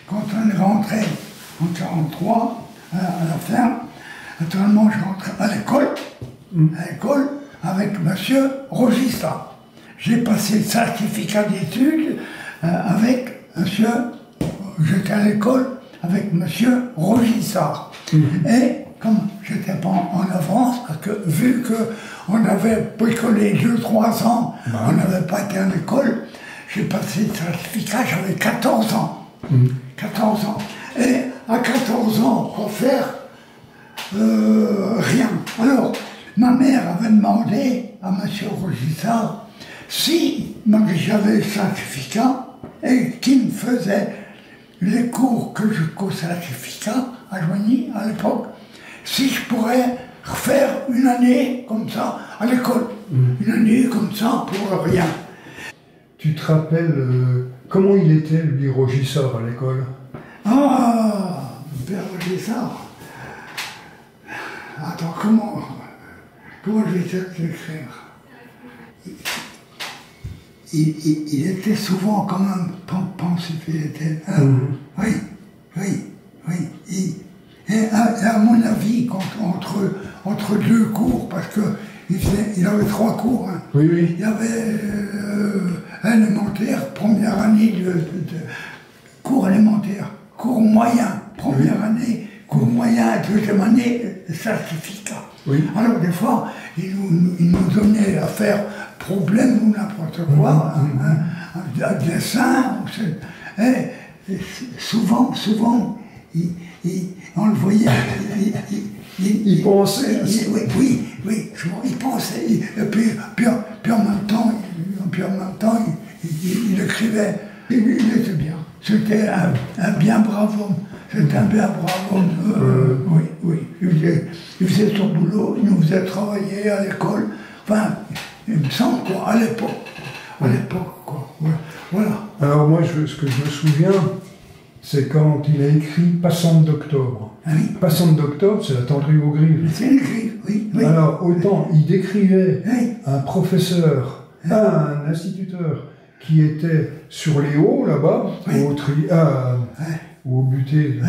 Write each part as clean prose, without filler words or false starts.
quand on est rentré en 1943, à la ferme, naturellement, je rentrais à l'école, avec M. Rogista. J'ai passé le certificat d'études avec M. J'étais à l'école avec M. Rogista. Et comme je n'étais pas en avance, parce que vu qu'on avait bricolé 2-3 ans, on n'avait pas été à l'école, j'ai passé le certificat, j'avais 14 ans. 14 ans. Et à 14 ans, quoi faire? Rien. Alors, ma mère avait demandé à M. Rogissard si j'avais le certificat et qu'il me faisait les cours que jusqu'au certificat à Joigny à l'époque, si je pourrais refaire une année comme ça à l'école. Une année comme ça pour rien. Tu te rappelles comment il était, lui, Rogissard, à l'école? Ah, Père Rogissard. Attends, comment je vais te l'écrire? Il était souvent quand même pensif, il était. Oui. Et à mon avis, entre deux cours, parce qu'il avait 3 cours. Hein. Oui. Il y avait élémentaire, première année de cours élémentaire, cours moyen, première année, cours moyen, deuxième année, certificat. Oui. Alors des fois, il nous donnait à faire problème ou n'importe quoi, un dessin. Et souvent, on le voyait. Il pensait. Oui, il pensait. Et puis en même temps, il écrivait. Il était bien. C'était un bien brave homme. C'était un bien brave homme. Oui. Il faisait son boulot, il nous faisait travailler à l'école. Enfin, il me semble, quoi, à l'époque, quoi. Voilà. Alors moi, ce que je me souviens, c'est quand il a écrit Passante d'octobre. Oui. Passante d'octobre, c'est la Tendrie aux grives. C'est écrit, oui. Alors, autant il décrivait un professeur, un instituteur qui était sur les hauts, là-bas, au buté.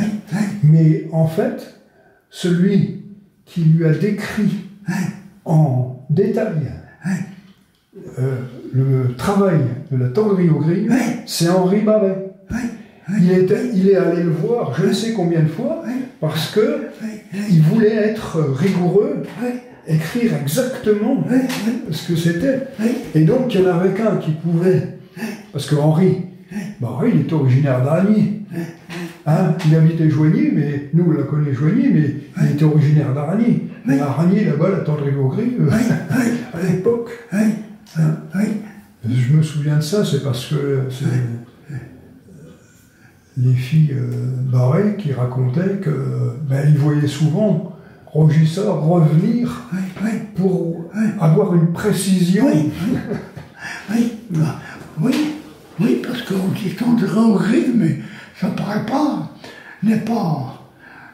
Mais en fait, celui qui lui a décrit en détail le travail de la Tendrie aux grives, c'est Henri Barret. Il est allé le voir je ne sais combien de fois, parce que il voulait être rigoureux, écrire exactement ce que c'était. Et donc, il n'y en avait qu'un qui pouvait, parce que Henri, il était originaire d'Aragny. Il habitait Joigny, mais nous, on la connaît Joigny, mais il était originaire d'Aragny. Et Aragny, là-bas, la Tendrie aux grives, à l'époque. Je me souviens de ça, c'est parce que les filles Barret qui racontaient qu'ils voyaient souvent Rogissard revenir pour avoir une précision. Oui, parce qu'on dit Tendrie aux grives, mais ça ne paraît pas, n'est pas.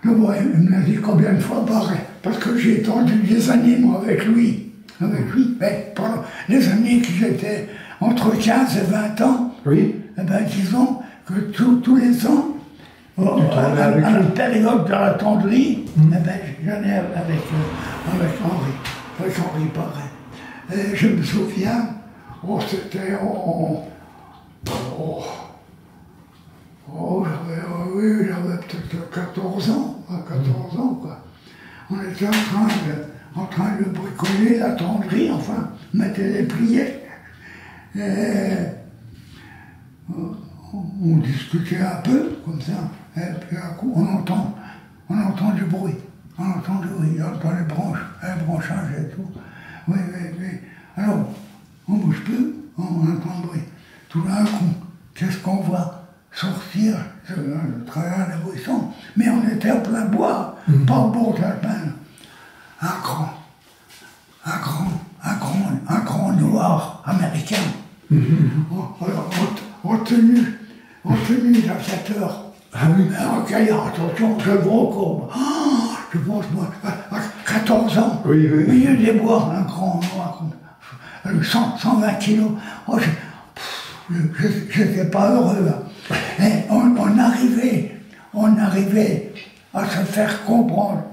Il me l'a dit combien de fois, Barret, parce que j'ai attendu des années, moi, avec lui, pendant les années que j'étais entre 15 et 20 ans, disons que tous les ans, à la période de la Tendrie, j'en ai avec Henri Barret. Et je me souviens, c'était j'avais peut-être 14 ans, quoi. On était en train de bricoler la Tendrie, enfin, mettre les pliés. Et on discutait un peu, comme ça, et puis à coup, on entend du bruit. On entend les branchages et tout. Oui. Alors, on bouge plus, on entend le bruit. Tout d'un coup, qu'est-ce qu'on voit sortir de travers les buissons? Mais on était en plein bois, pas au bord de la plaine. Un grand noir américain. Alors, en tenue d'aviateur. En caillant, attention, je gros courbe. Je pense, moi, à 14 ans, au milieu des bois, un grand noir, 120 kilos. Je n'étais pas heureux. Là. Et on arrivait on arrivait à se faire comprendre,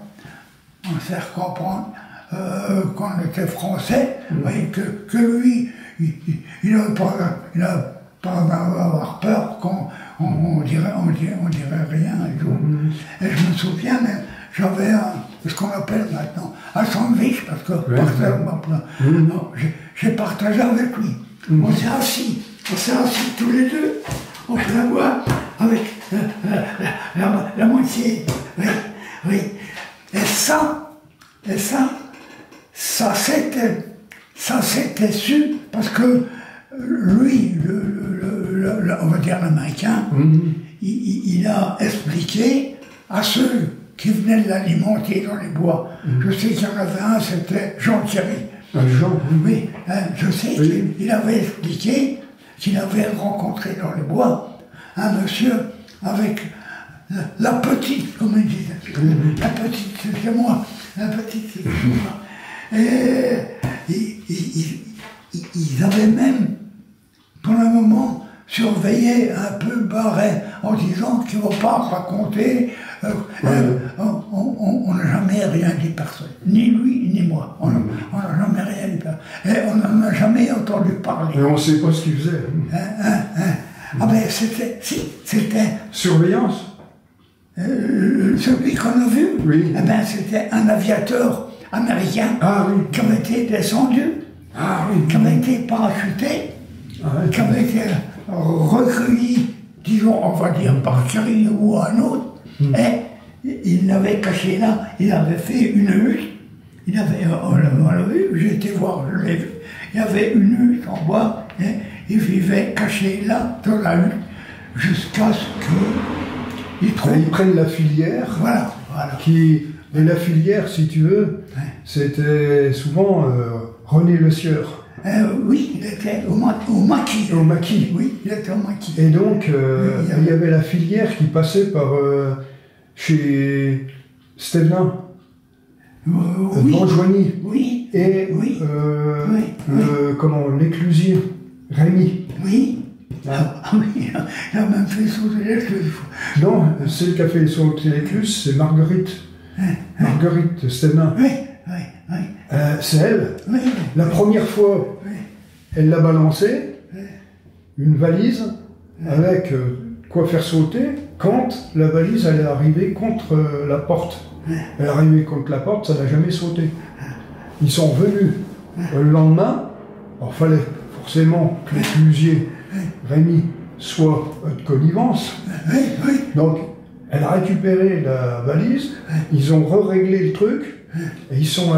qu'on était français, et que lui, il n'a pas à avoir peur qu'on dirait rien et tout. Et je me souviens même, j'avais ce qu'on appelle maintenant un sandwich, parce que j'ai partagé avec lui. On s'est assis tous les deux, on peut la voir avec la moitié. Oui. Et ça c'était su, parce que lui, on va dire l'Américain, il a expliqué à ceux qui venaient de l'alimenter dans les bois. Je sais qu'il y en avait un, c'était Jean Thierry. Jean. Oui, je sais qu'il avait expliqué qu'il avait rencontré dans les bois un monsieur avec la petite, comme il disait. La petite, c'est moi. La petite, c'est moi. Et ils avaient même, pour le moment, surveillé un peu Barret en disant qu'il ne va pas raconter. On n'a jamais rien dit personne, ni lui ni moi. On n'a jamais rien dit personne. Et on n'en a jamais entendu parler. Et on ne sait pas ce qu'il faisait. Ah ben c'était. Surveillance. Celui qu'on a vu, eh ben, c'était un aviateur américain qui avait été descendu, qui avait été parachuté, qui avait été recueilli, disons, on va dire, par Thierry ou un autre, et il l'avait caché là, il avait fait une hutte, on l'a vu, j'ai été voir, je l'ai vu, il y avait une hutte en bois, et il vivait caché là, dans la hutte, jusqu'à ce qu'ils prennent la filière, voilà. Et la filière, si tu veux, c'était souvent René Le Sieur. Oui, il était au maquis. Au maquis. Oui, il était au maquis. Et donc, il y avait la filière qui passait par chez Stévenin, Joigny, et l'éclusier, Rémy. Oui. Oui, il a même fait sauter l'écluse. Non, celle qui a fait sauter l'écluse, c'est Marguerite. Marguerite Stévenin. Oui. C'est elle. La première fois, elle l'a balancé, une valise, avec quoi faire sauter, quand la valise allait arriver contre la porte. Elle est arrivée contre la porte, ça n'a jamais sauté. Ils sont revenus le lendemain, il fallait forcément que l'éclusier Rémy soit de connivence. Donc, elle a récupéré la valise, ils ont réglé le truc, et ils sont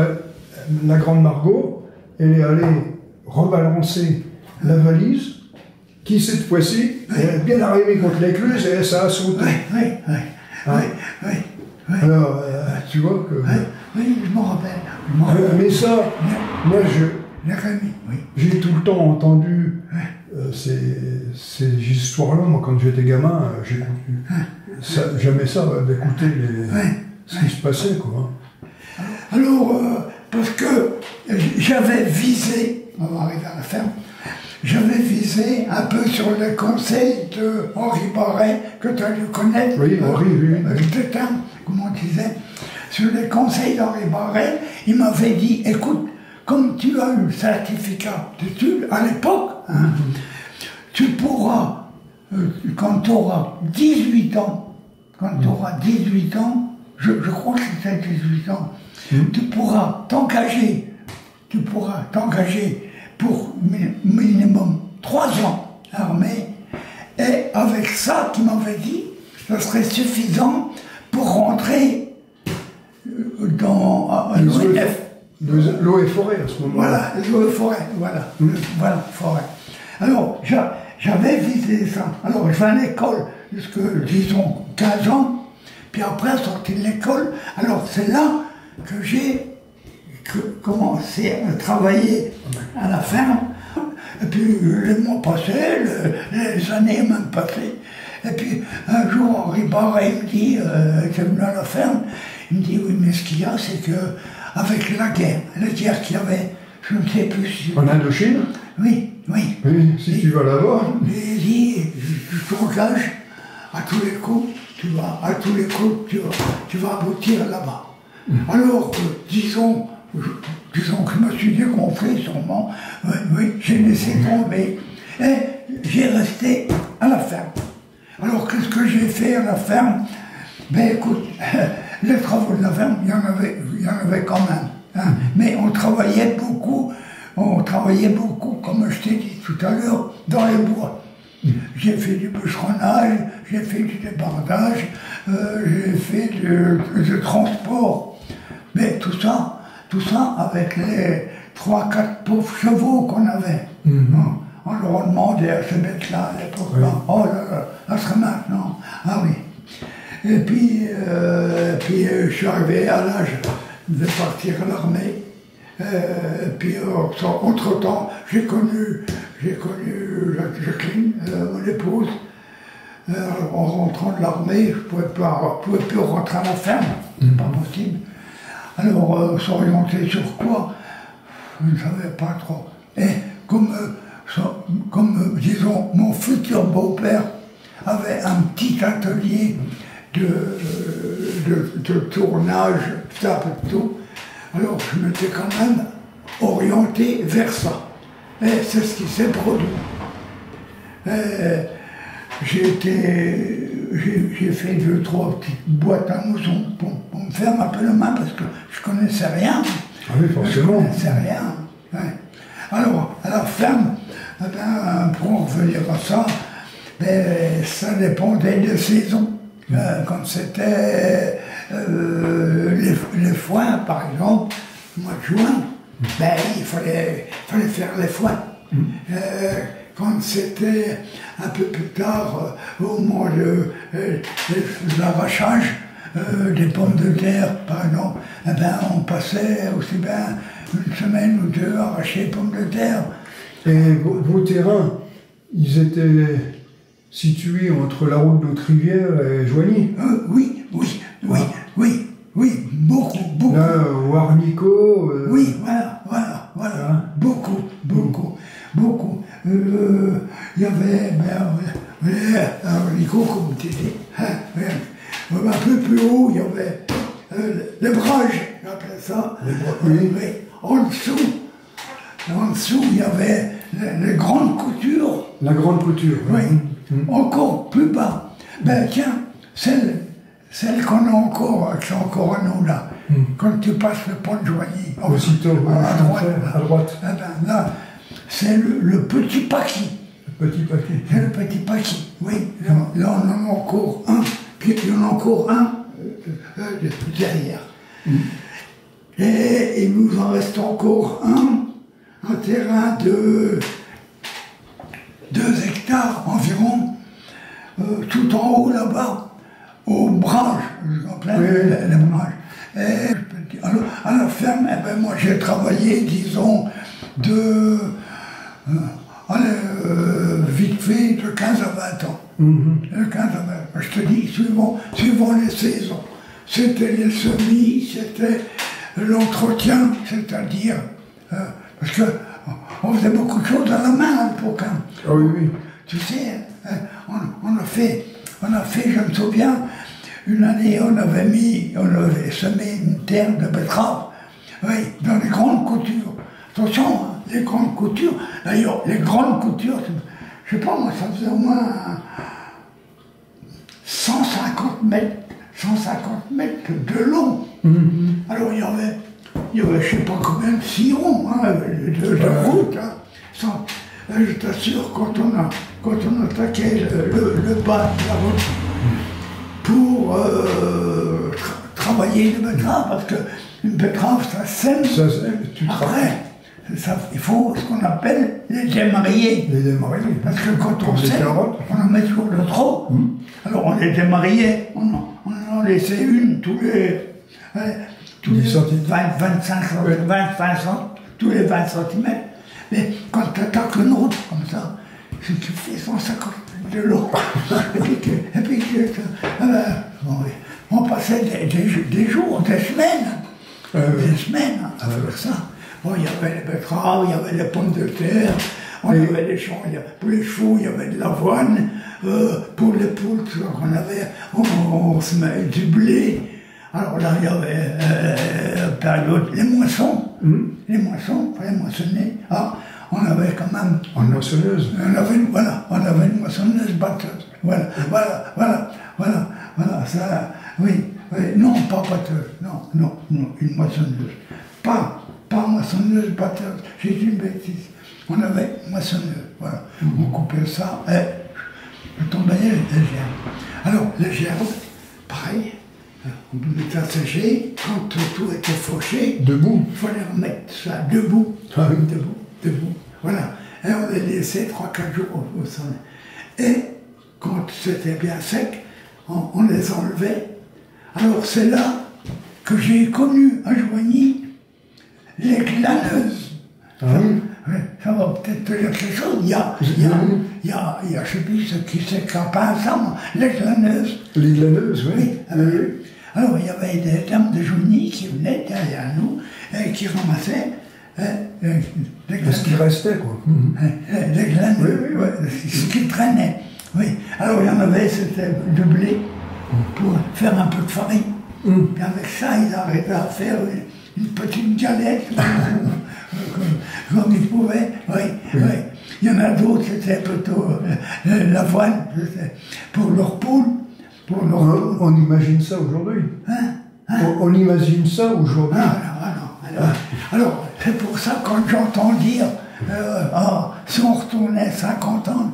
la grande Margot, elle est allée rebalancer la valise, qui cette fois-ci est bien arrivée contre l'écluse et ça a sauté. Alors, tu vois que... Oui, je m'en rappelle. Mais ça, moi j'ai tout le temps entendu ces histoires-là. Moi, quand j'étais gamin, j'aimais ça, d'écouter ce qui se passait, quoi. Alors, parce que j'avais visé, on va arriver à la ferme, j'avais visé un peu sur les conseils de Henri Barret, que tu as dû connaître. Oui, Henri, comme on disait, sur les conseils d'Henri Barret, il m'avait dit, écoute, comme tu as eu le certificat d'études à l'époque, tu pourras, quand tu auras 18 ans, je crois que c'était 18 ans, tu pourras t'engager pour minimum 3 ans armée, et avec ça, tu m'avais dit, ça serait suffisant pour rentrer dans l'ONF. L'eau et forêt à ce moment-là. Voilà, l'eau et forêt, voilà, forêt. Alors, j'avais visé ça. Alors, je vais à l'école jusqu'à, disons, 15 ans, puis après, sorti de l'école, alors c'est là que j'ai commencé à travailler à la ferme. Et puis, les mois passés, les années même passées. Et puis, un jour, Henri Barret me dit, qui est venu à la ferme, il me dit, oui, mais ce qu'il y a, c'est que avec la guerre qu'il y avait, je ne sais plus si... En Indochine? Oui. Oui, si tu vas la voir. Il dit, je t'engage à tous les coups, tu vas aboutir là-bas. Alors, disons que je me suis dégonflé sûrement, oui, j'ai laissé tomber, et j'ai resté à la ferme. Alors, qu'est-ce que j'ai fait à la ferme? Ben écoute, les travaux de la ferme, il y en avait quand même, hein, mais on travaillait beaucoup, comme je t'ai dit tout à l'heure, dans les bois. J'ai fait du bûcheronnage, j'ai fait du débardage, j'ai fait du transport. Mais tout ça avec les 3-4 pauvres chevaux qu'on avait. On leur demandait à ces bêtes-là à l'époque. Oui. Oh là, ça serait maintenant. Ah oui. Et puis je suis arrivé à l'âge de partir à l'armée. Et puis, entre-temps, j'ai connu Jacqueline, mon épouse. En rentrant de l'armée, je pouvais plus rentrer à la ferme, c'est pas possible. Alors, s'orienter sur quoi? Je ne savais pas trop. Et comme disons, mon futur beau-père avait un petit atelier de tournage, ça, tout. Alors je m'étais quand même orienté vers ça. Et c'est ce qui s'est produit. J'ai fait 2-3 petites boîtes à mousson pour me faire ma peu la main parce que je connaissais rien. Ah oui, forcément. Je connaissais rien. Ouais. Alors, à la ferme, eh ben, pour revenir à ça, ben, ça dépendait des saisons. Quand c'était les foins, par exemple, au mois de juin, ben, il fallait faire les foins. Quand c'était un peu plus tard, au moment de l'arrachage des pommes de terre, par exemple, eh ben, on passait aussi bien une semaine ou deux à arracher les pommes de terre. Et vos terrains, ils étaient situés entre la route d'Autrivière et Joigny? Oui, beaucoup. Là, au Harnicot. Oui, voilà. Beaucoup. Il y avait, Harnicot, comme tu dis, un peu plus haut, il y avait les brages, j'appelais ça. Oui. En dessous, il y avait les grandes coutures. La grande couture. Oui. Encore plus bas. Ben tiens, celle qu'on a encore, qui est encore à nous là, quand tu passes le pont de Joigny, aussitôt, à droite. Eh ben, là, c'est le petit paquis. Le petit paquis. C'est le petit paquis, oui. Là, on en a encore un, puis il y en a encore un derrière. Et il nous en reste encore un terrain de 2 hectares environ, tout en haut là-bas, aux branches, en plein les branches. Et alors, à la ferme, eh ben, moi j'ai travaillé, disons, vite fait, de 15 à 20 ans. De 15 à 20 ans. Je te dis, suivant les saisons. C'était les semis, c'était l'entretien, c'est-à-dire, parce que on faisait beaucoup de choses à la main à l'époque. Hein. Ah oui. Tu sais, on a fait, je me souviens, une année, on avait semé une terre de betterave, oui, dans les grandes coutures. Attention, hein, les grandes coutures, d'ailleurs, les grandes coutures, je sais pas, moi, ça faisait au moins 150 mètres de long. Alors, il y avait, je sais pas combien de sillons, hein, de route. Hein. Je t'assure, quand on attaquait le bas de la route pour travailler une betterave, parce qu'une betterave, ça sème. Après, il faut ce qu'on appelle les démarier. Parce que quand on sème, on en met toujours de trop. Alors on les démariait, on en laissait une tous les 25 tous les 20 cm. Mais quand tu attaques une route comme ça, tu fais 150 de long. et puis on passait des jours, des semaines à faire ça. Bon, il y avait les betteraves, il y avait les pommes de terre, On avait des champs, pour les chevaux, il y avait de l'avoine, pour les poules, on se met du blé. Alors là, il y avait période, les moissons, il fallait moissonner. Ah, on avait quand même... Une moissonneuse. On avait une moissonneuse batteuse. Voilà, ça, oui, non, pas batteuse, non, une moissonneuse. Pas moissonneuse, batteuse, j'ai dit une bêtise. On avait une moissonneuse, voilà. On coupait ça et on tombait les gerbes. Alors, les gerbes, pareil, on mettait à sécher, quand tout était fauché, debout. Il fallait remettre ça debout, debout, voilà. Et on les laissait 3-4 jours au soleil. Et quand c'était bien sec, on les enlevait. Alors c'est là que j'ai connu à Joigny les glaneuses. Ça va peut-être te dire quelque chose. Il y a, je sais plus ce qui s'est capé ensemble, les glaneuses. Les glaneuses, oui. Alors il y avait des dames de Joigny qui venaient derrière nous et qui ramassaient les glaneuses. Ce qui restait, quoi. Les glaneuses, ce qui traînait. Oui, alors il y en avait, c'était du blé pour faire un peu de farine. Et avec ça, ils arrivaient à faire une petite galette comme ils pouvaient. Oui. Il y en a d'autres, c'était plutôt l'avoine pour leurs poules. On imagine ça aujourd'hui. On imagine ça aujourd'hui. Alors, c'est pour ça quand j'entends dire si on retournait 50 ans,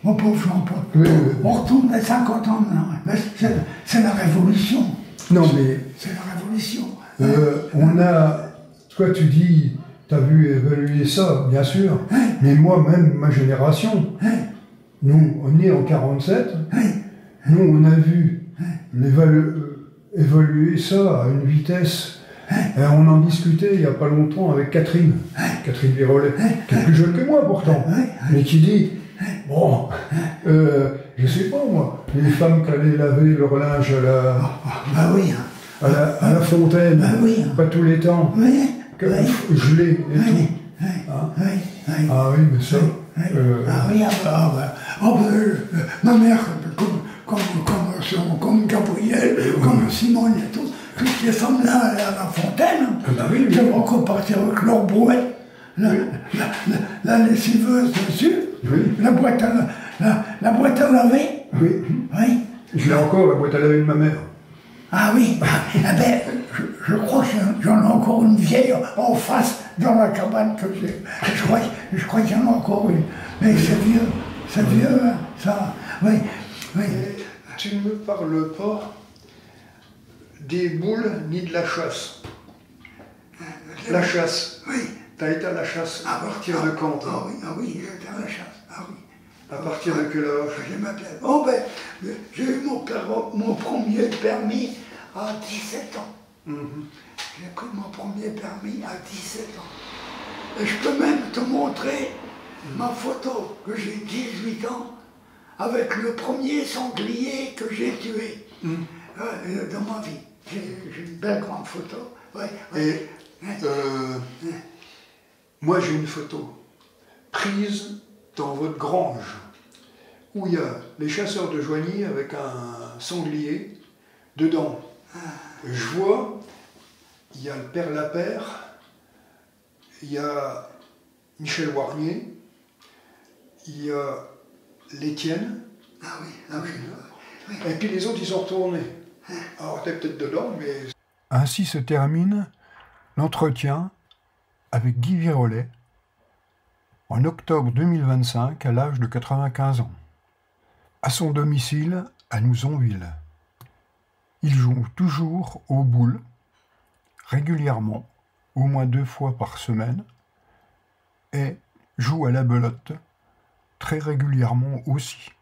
mon pauvre Jean-Paul, on retourne à 50 ans maintenant. C'est la révolution. Non, mais... C'est la révolution. On a... Toi, tu dis, tu as vu évaluer ça, bien sûr. Mais moi, même ma génération, nous, on est en 47, nous, on a vu évaluer ça à une vitesse. Et on en discutait il n'y a pas longtemps avec Catherine Virolet, qui est plus jeune que moi pourtant, mais qui dit... Bon, je sais pas moi, les femmes qui allaient laver leur linge à la fontaine, pas tous les temps, gelé et tout. Ah oui, mais ça... ma mère, comme Gabriel, comme Simone et tout, toutes les femmes là à la fontaine, je vais encore partir avec leur brouette. La lessiveuse dessus, la boîte à laver. Oui. Je l'ai encore, la boîte à laver de ma mère. Ah oui, je crois que j'en ai encore une vieille en face dans la cabane que j'ai. Je crois qu'il y en a encore une. Mais c'est vieux, hein, ça. Oui. Tu ne me parles pas des boules ni de la chasse. La chasse. Oui. Tu as été à la chasse à partir de quand? Oui, j'étais à la chasse. À partir de quel âge? J'ai eu mon premier permis à 17 ans. J'ai pris mon premier permis à 17 ans. Et je peux même te montrer ma photo que j'ai 18 ans avec le premier sanglier que j'ai tué dans ma vie. J'ai une belle grande photo. Moi, j'ai une photo prise dans votre grange, où il y a les chasseurs de Joigny avec un sanglier dedans. Je vois, il y a le père Lapère, il y a Michel Warnier, il y a l'Étienne, et puis les autres, ils sont retournés. Alors, t'es peut-être dedans, mais... Ainsi se termine l'entretien avec Guy Virolet, en octobre 2025, à l'âge de 95 ans, à son domicile à Nouzonville. Il joue toujours aux boules, régulièrement, au moins 2 fois par semaine, et joue à la belote, très régulièrement aussi.